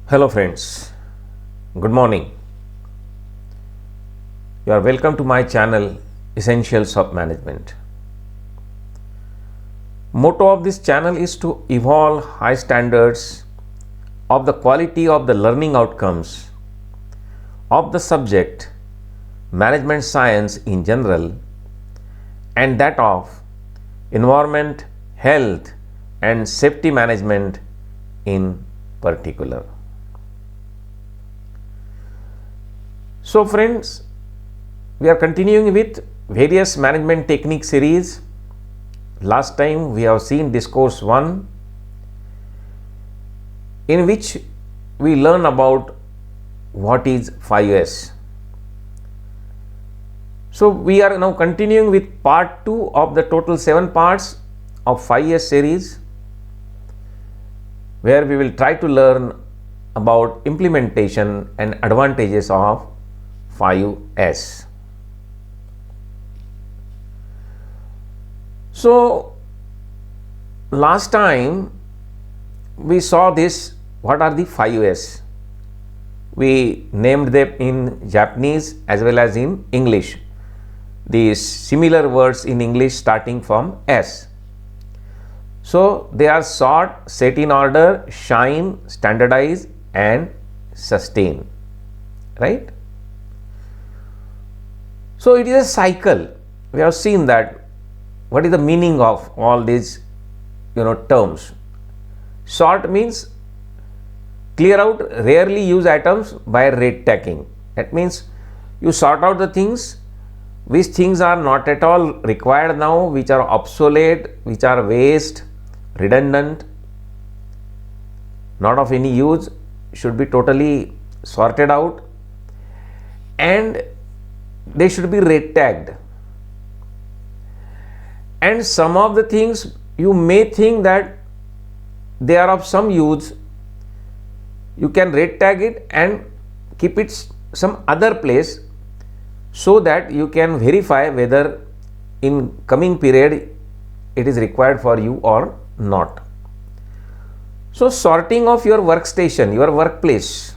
Hello friends, good morning. You are welcome to my channel Essentials of Management. Motto of this channel is to evolve high standards of the quality of the learning outcomes of the subject management science in general and that of environment, health and safety management in particular. So friends, we are continuing with various management technique series. Last time we have seen Discourse 1, in which we learn about what is 5S. So we are now continuing with part 2 of the total 7 parts of 5S series, where we will try to learn about implementation and advantages of 5S. So last time we saw this, what are the 5S? We named them in Japanese as well as in English. These similar words in English starting from S. So they are sort, set in order, shine, standardize and sustain, right? So it is a cycle. We have seen that what is the meaning of all these terms. Sort means clear out rarely used items by red tagging. That means you sort out the things which things are not at all required now, which are obsolete, which are waste, redundant, not of any use, should be totally sorted out and they should be red tagged. And some of the things you may think that they are of some use, you can red tag it and keep it some other place so that you can verify whether in coming period it is required for you or not. So sorting of your workstation, your workplace,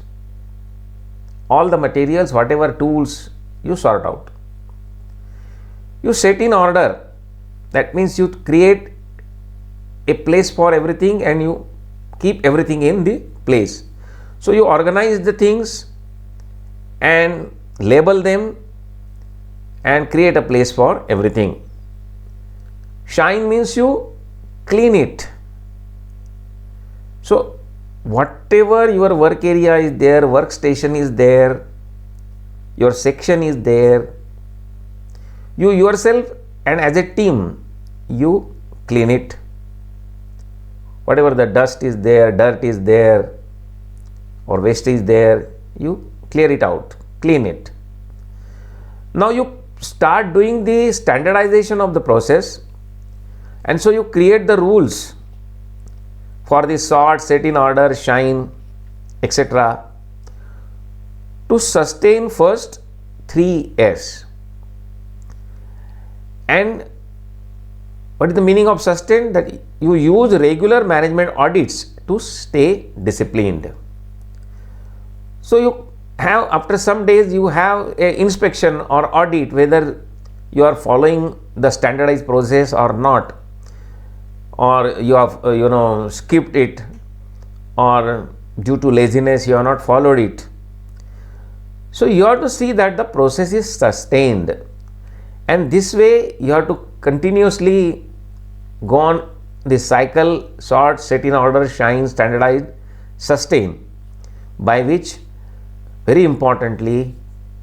all the materials, whatever tools, you sort out. You set in order, that means you create a place for everything and you keep everything in the place. So you organize the things and label them and create a place for everything. Shine means you clean it. So whatever your work area is there, workstation is there, your section is there, you yourself and as a team you clean it. Whatever the dust is there, dirt is there or waste is there, you clear it out, clean it. Now you start doing the standardization of the process, and so you create the rules for the sort, set in order, shine, etc. to sustain first 3S. And what is the meaning of sustain? That you use regular management audits to stay disciplined. So you have, after some days, you have an inspection or audit whether you are following the standardized process or not, or you have skipped it, or due to laziness you have not followed it. So you have to see that the process is sustained, and this way you have to continuously go on this cycle: sort, set in order, shine, standardize, sustain, by which very importantly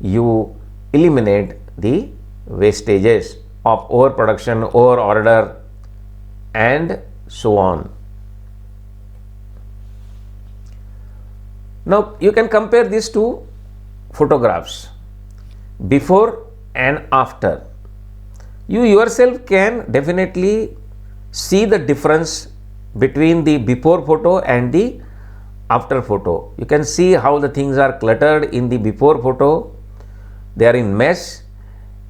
you eliminate the wastages of overproduction, over order and so on. Now you can compare these two photographs, before and after. You yourself can definitely see the difference between the before photo and the after photo. You can see how the things are cluttered in the before photo, they are in mess,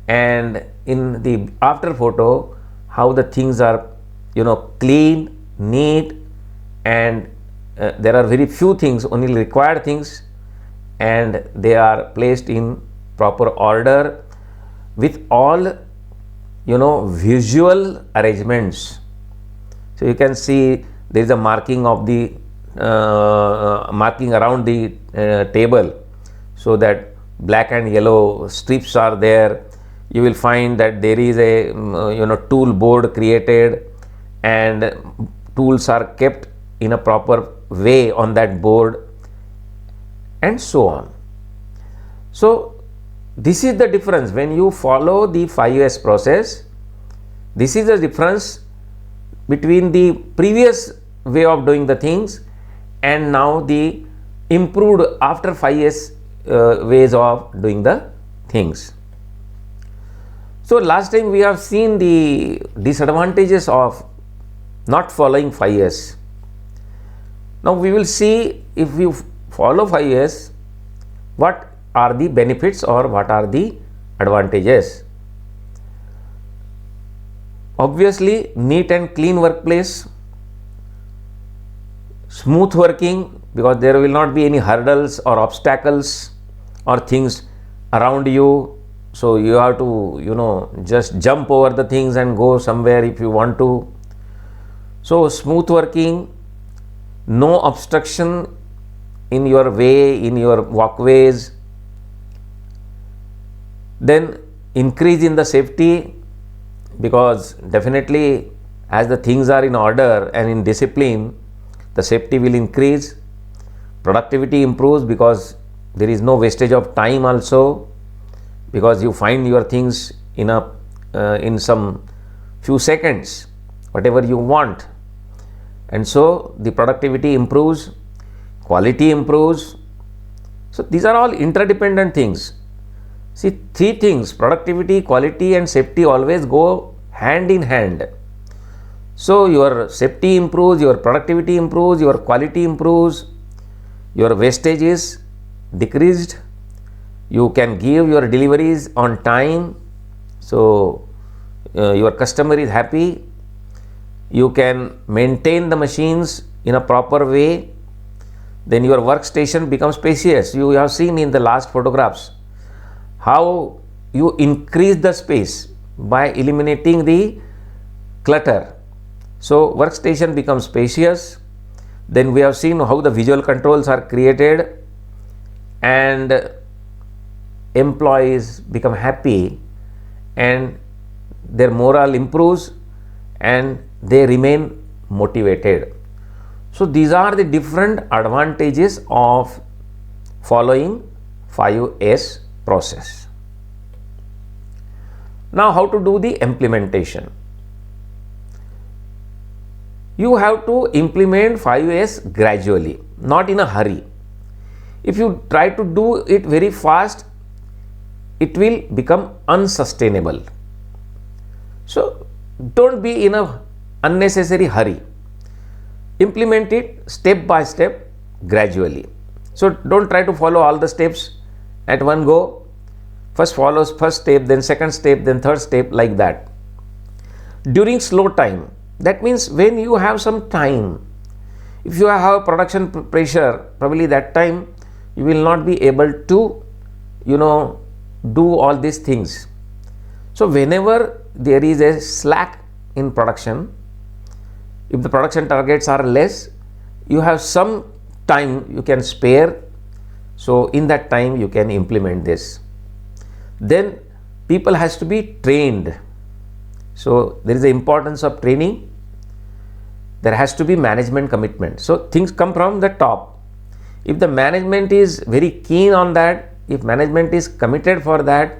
and in the after photo how the things are clean, neat and there are very few things, only required things, and they are placed in proper order with all visual arrangements. So you can see there is a marking of the marking around the table, so that black and yellow strips are there. You will find that there is a tool board created, and tools are kept in a proper way on that board, and so on. So this is the difference when you follow the 5S process. This is the difference between the previous way of doing the things and now the improved after 5S ways of doing the things. So last time we have seen the disadvantages of not following 5S. Now we will see, if you follow 5S, what are the benefits or what are the advantages. Obviously, neat and clean workplace, smooth working, because there will not be any hurdles or obstacles or things around you, so you have to just jump over the things and go somewhere if you want to. So smooth working, no obstruction in your way, in your walkways. Then increase in the safety, because definitely as the things are in order and in discipline, the safety will increase. Productivity improves because there is no wastage of time also, because you find your things in some few seconds, whatever you want, and so the productivity improves, quality improves. So these are all interdependent things. See, three things: productivity, quality and safety always go hand in hand. So your safety improves, your productivity improves, your quality improves, your wastage is decreased, you can give your deliveries on time, so your customer is happy, you can maintain the machines in a proper way, then your workstation becomes spacious. You have seen in the last photographs how you increase the space by eliminating the clutter. So workstation becomes spacious. Then we have seen how the visual controls are created and employees become happy and their morale improves and they remain motivated. So these are the different advantages of following 5S process. Now, how to do the implementation? You have to implement 5S gradually, not in a hurry. If you try to do it very fast, it will become unsustainable. So don't be in a unnecessary hurry. Implement it step by step, gradually. So don't try to follow all the steps at one go. First follows first step, then second step, then third step, like that. During slow time, that means when you have some time, if you have production pressure, probably that time you will not be able to do all these things. So whenever there is a slack in production, if the production targets are less, you have some time you can spare, so in that time you can implement this. Then people has to be trained. So there is the importance of training. There has to be management commitment. So things come from the top. If the management is very keen on that, if management is committed for that,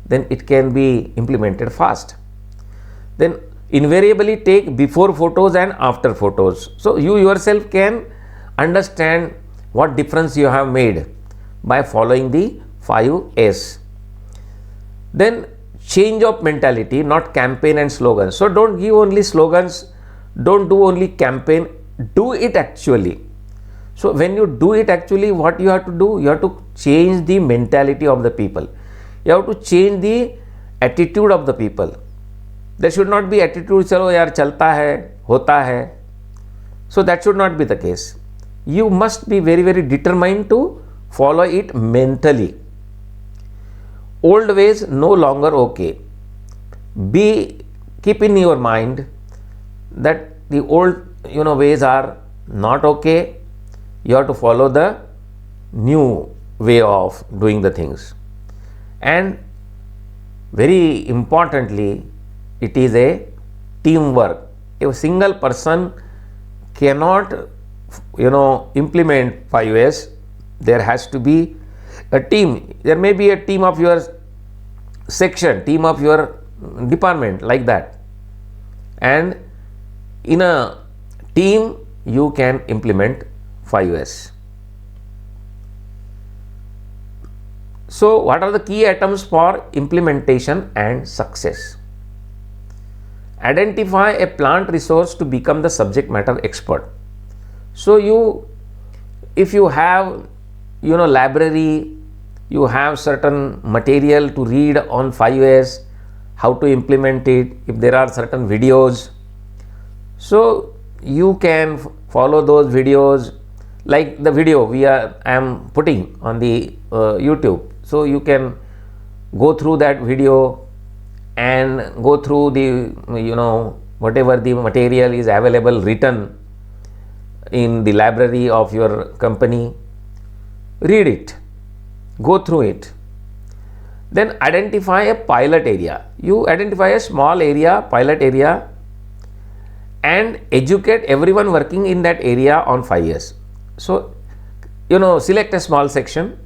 then it can be implemented fast. Then invariably take before photos and after photos. So you yourself can understand what difference you have made by following the 5S. Then change of mentality, not campaign and slogans. So don't give only slogans, don't do only campaign, do it actually. So when you do it actually, what you have to do? You have to change the mentality of the people. You have to change the attitude of the people. There should not be attitude, chalo yaar chalta hai, hota hai. So that should not be the case. you must be very, very determined to follow it mentally. Old ways no longer okay. Keep in your mind that the old ways are not okay. You have to follow the new way of doing the things. And very importantly, it is a teamwork. A single person cannot implement 5S. There has to be a team. There may be a team of your section, team of your department, like that, and in a team you can implement 5S. So what are the key items for implementation and success? Identify a plant resource to become the subject matter expert. So if you have library, you have certain material to read on 5S, how to implement it, if there are certain videos, so you can follow those videos, like the video I am putting on the YouTube. So you can go through that video and go through the whatever the material is available written in the library of your company. Read it, go through it. Then identify a pilot area. You identify a small area, pilot area, and educate everyone working in that area on 5S. So select a small section,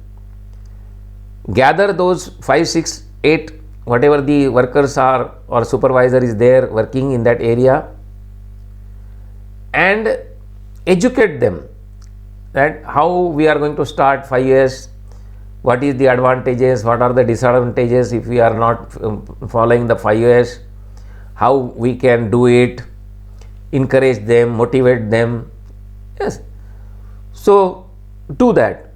gather those 5, 6, 8 whatever the workers are or supervisor is there working in that area, and educate them that how we are going to start 5S, what is the advantages, what are the disadvantages if we are not following the 5S, how we can do it, encourage them, motivate them. Yes. So do that.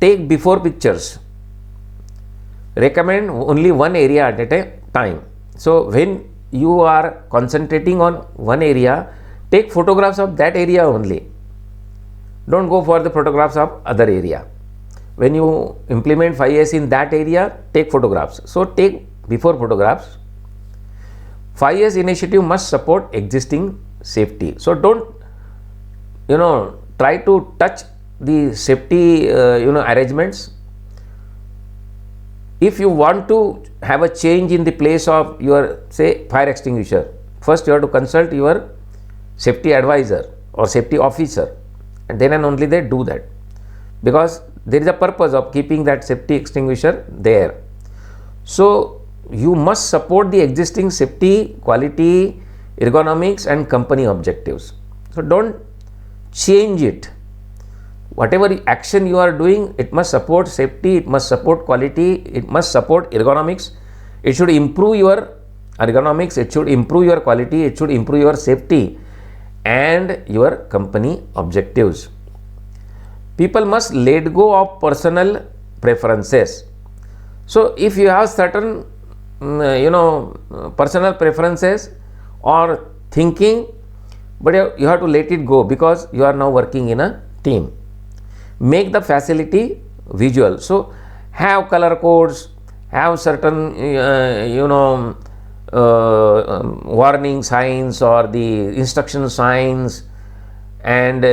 Take before pictures. Recommend only one area at a time. So when you are concentrating on one area, take photographs of that area only. Don't go for the photographs of other area. When you implement 5S in that area, take photographs. So take before photographs. 5S initiative must support existing safety. So don't try to touch the safety arrangements. If you want to have a change in the place of your say fire extinguisher, first you have to consult your safety advisor or safety officer, and then and only they do that, because there is a purpose of keeping that safety extinguisher there. So you must support the existing safety, quality, ergonomics and company objectives. So don't change it. Whatever action you are doing, it must support safety, it must support quality, it must support ergonomics. It should improve your ergonomics, it should improve your quality, it should improve your safety and your company objectives. People must let go of personal preferences. So if you have certain personal preferences or thinking, but you have to let it go, because you are now working in a team. Make the facility visual. So have color codes, have certain warning signs or the instruction signs, and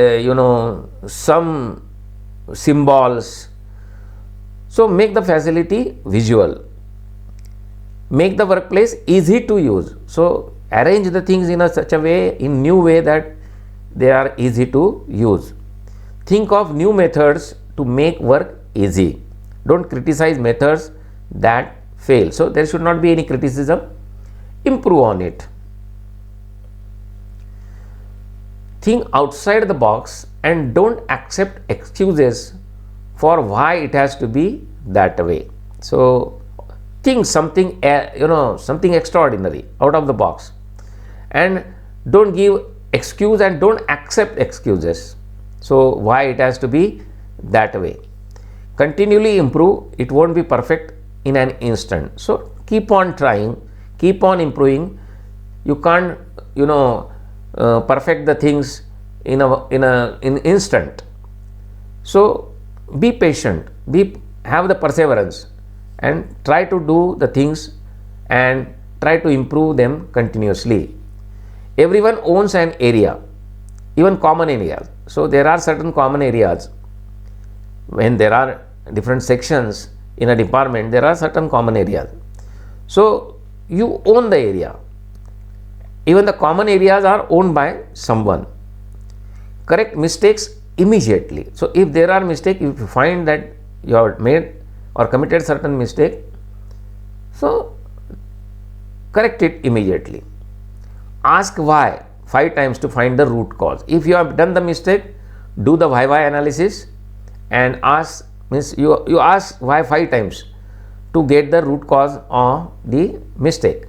some symbols. So make the facility visual. Make the workplace easy to use. So arrange the things in such a way, in new way, that they are easy to use. Think of new methods to make work easy. Don't criticize methods that fail. So there should not be any criticism. Improve on it. Think outside the box and don't accept excuses for why it has to be that way. So think something something extraordinary out of the box, and don't give excuse and don't accept excuses. So why it has to be that way. Continually improve. It won't be perfect in an instant. So keep on trying, keep on improving. You can't perfect the things in instant. So be patient, have the perseverance, and try to do the things and try to improve them continuously. Everyone owns an area, even common areas. So there are certain common areas. When there are different sections in a department, there are certain common areas. So you own the area. Even the common areas are owned by someone. Correct mistakes immediately. So if there are mistakes, if you find that you have made or committed certain mistake, so correct it immediately. Ask why 5 times to find the root cause. If you have done the mistake, do the why analysis and ask, means you ask why 5 times to get the root cause of the mistake.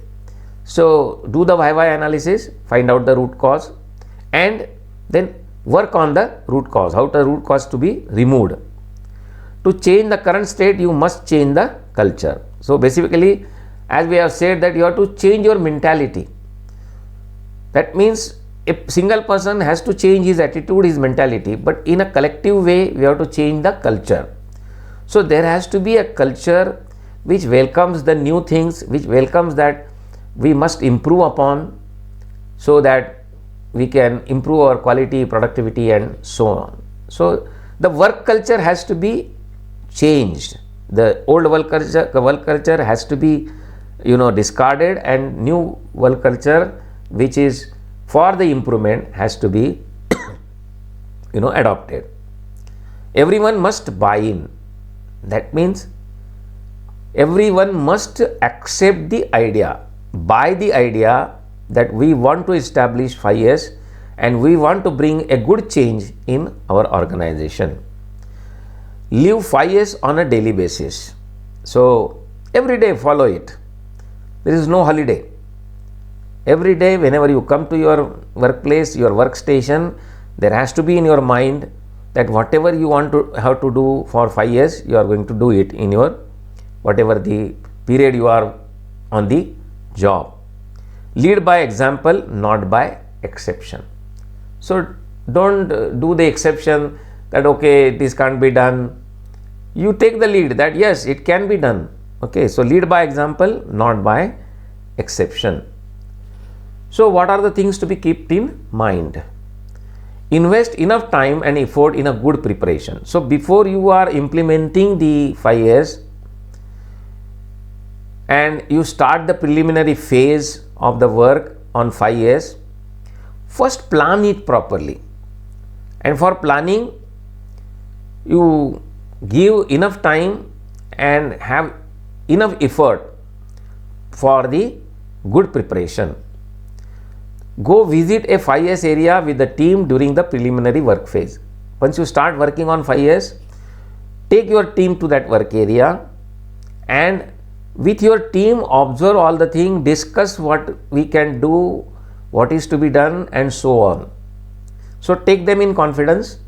So do the why analysis, find out the root cause, and then work on the root cause, how the root cause to be removed. To change the current state, you must change the culture. So basically, as we have said, that you have to change your mentality. That means a single person has to change his attitude, his mentality, but in a collective way, we have to change the culture. So there has to be a culture which welcomes the new things, which welcomes that we must improve upon, so that we can improve our quality, productivity, and so on. So the work culture has to be changed. The old work culture has to be discarded, and new work culture which is for the improvement has to be adopted. Everyone must buy in. That means everyone must accept the idea, buy the idea that we want to establish 5S and we want to bring a good change in our organization. Live 5S on a daily basis. So every day follow it. There is no holiday. Every day, whenever you come to your workplace, your workstation, there has to be in your mind that whatever you want to have to do for 5 years, you are going to do it in your whatever the period you are on the job. Lead by example, not by exception. So don't do the exception that okay, this can't be done. You take the lead that yes, it can be done. Okay, so lead by example, not by exception. So what are the things to be kept in mind? Invest enough time and effort in a good preparation. So before you are implementing the 5 years and you start the preliminary phase of the work on 5 years, first plan it properly. And for planning, you give enough time and have enough effort for the good preparation. Go visit a 5 years area with the team during the preliminary work phase. Once you start working on 5 years, take your team to that work area and with your team observe all the things, discuss what we can do, what is to be done, and so on. So take them in confidence,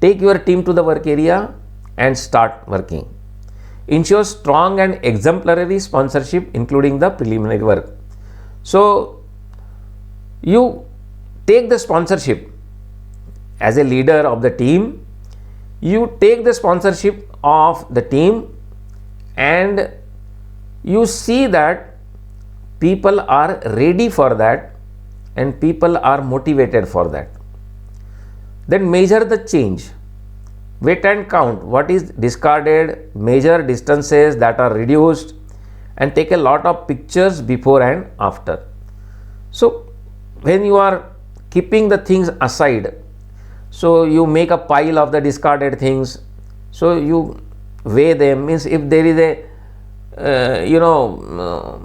take your team to the work area and start working. Ensure strong and exemplary sponsorship including the preliminary work. So you take the sponsorship as a leader of the team, you take the sponsorship of the team and you see that people are ready for that and people are motivated for that. Then measure the change. Wait and count what is discarded, measure distances that are reduced, and take a lot of pictures before and after. So when you are keeping the things aside, so you make a pile of the discarded things, so you weigh them, means if there is a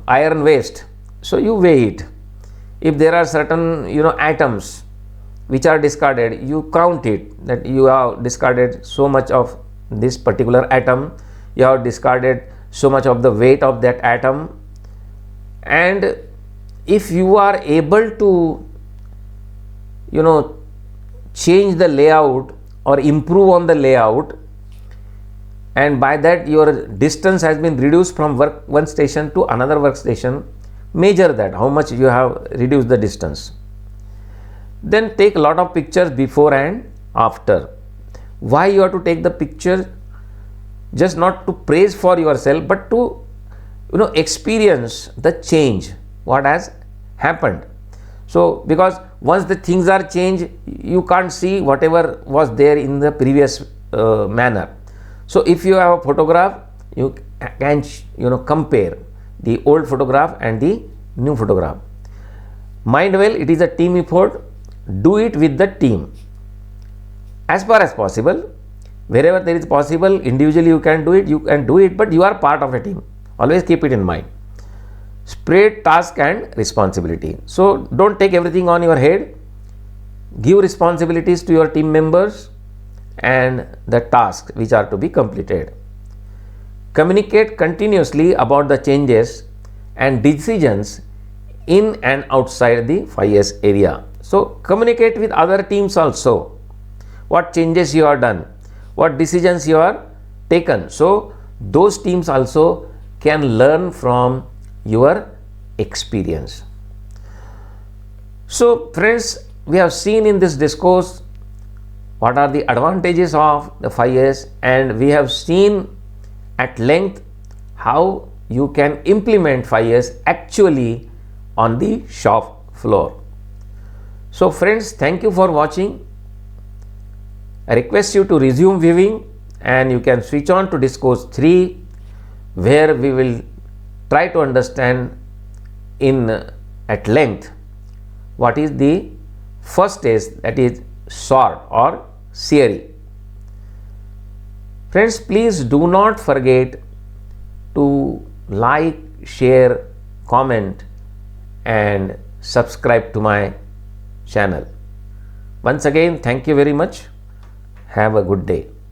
iron waste, so you weigh it. If there are certain atoms which are discarded, you count it, that you have discarded so much of this particular atom, you have discarded so much of the weight of that atom. And if you are able to change the layout or improve on the layout, and by that your distance has been reduced from one station to another workstation, measure that how much you have reduced the distance. Then take a lot of pictures before and after. Why you have to take the picture? Just not to praise for yourself, but to experience the change what has happened. So because once the things are changed, you can't see whatever was there in the previous manner. So if you have a photograph, you can compare the old photograph and the new photograph. Mind well, it is a team effort. Do it with the team as far as possible. Wherever there is possible, individually you can do it, but you are part of a team. Always keep it in mind. Spread task and responsibility. So don't take everything on your head. Give responsibilities to your team members and the tasks which are to be completed. Communicate continuously about the changes and decisions in and outside the 5S area. So communicate with other teams also. What changes you have done, what decisions you are taken. So those teams also can learn from your experience. So friends, we have seen in this discourse what are the advantages of the 5S, and we have seen at length how you can implement 5S actually on the shop floor. So friends, thank you for watching. I request you to resume viewing, and you can switch on to Discourse 3, where we will try to understand at length what is the first stage, that is sort or series. Friends, please do not forget to like, share, comment and subscribe to my channel. Once again, thank you very much. Have a good day.